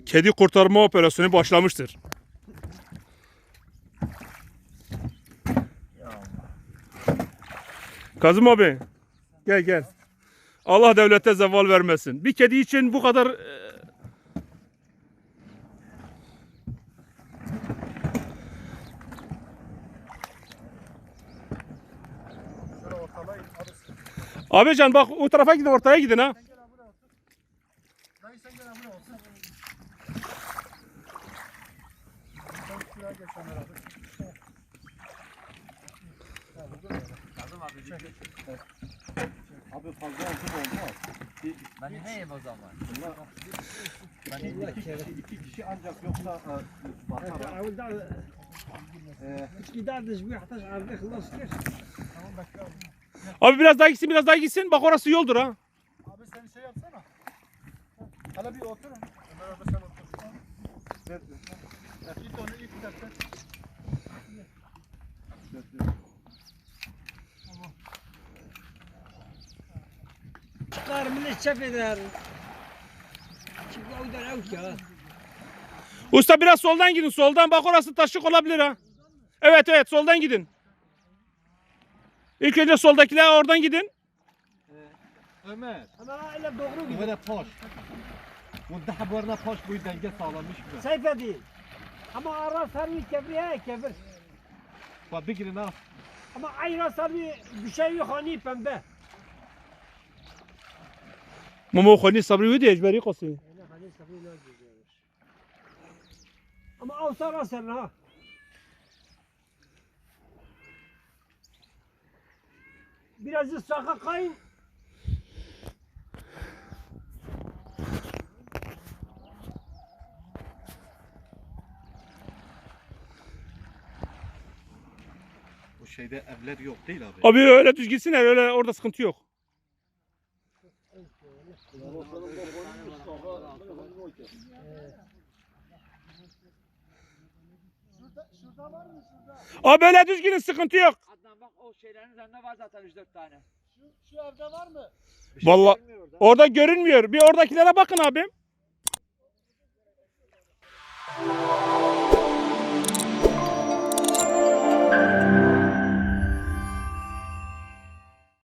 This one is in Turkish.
Kedi kurtarma operasyonu başlamıştır. Kazım abi, gel. Allah devlete zeval vermesin. Bir kedi için bu kadar... Abican bak o tarafa gidin, ortaya gidin ha. Abi fazla altın olmaz. Ben neyim o zaman? İki kişi ancak yoksa batar. Abi biraz daha gitsin. Bak orası yoldur ha. Abi sen şey yapsana. Hala bir oturun. Ömer abi sen otur. Evet. İt onu it dersen. Çıkar millet çöp eder. Şimdi o da yok ya. Usta biraz soldan gidin. Soldan bak orası taşık olabilir ha. Evet soldan gidin. İlk önce soldakiler oradan gidin. Ömer. Ama öyle doğru mu? Böyle taş. Bu daha bu arada taş bu denge sağlamış mı? Sayfa değil. Ama ara sarı kebriye kebir. Bak bir girin ha. Ama ayra sarı bir şey yok hani pembe. Mumu khoni sabri vidi ecbari qasi. Ama o sarı sarı ha. Biraz ıslaka kayın. Bu şeyde evler yok değil abi. Abi öyle düz gitsinler, öyle orada sıkıntı yok. Şurada var mı şurada? Abi böyle düz gidin, sıkıntı yok. Adnan bak o şeylerin üzerinde var zaten 3-4 tane. Şu evde var mı? Vallahi orada görünmüyor. Bir oradakilere bakın abim.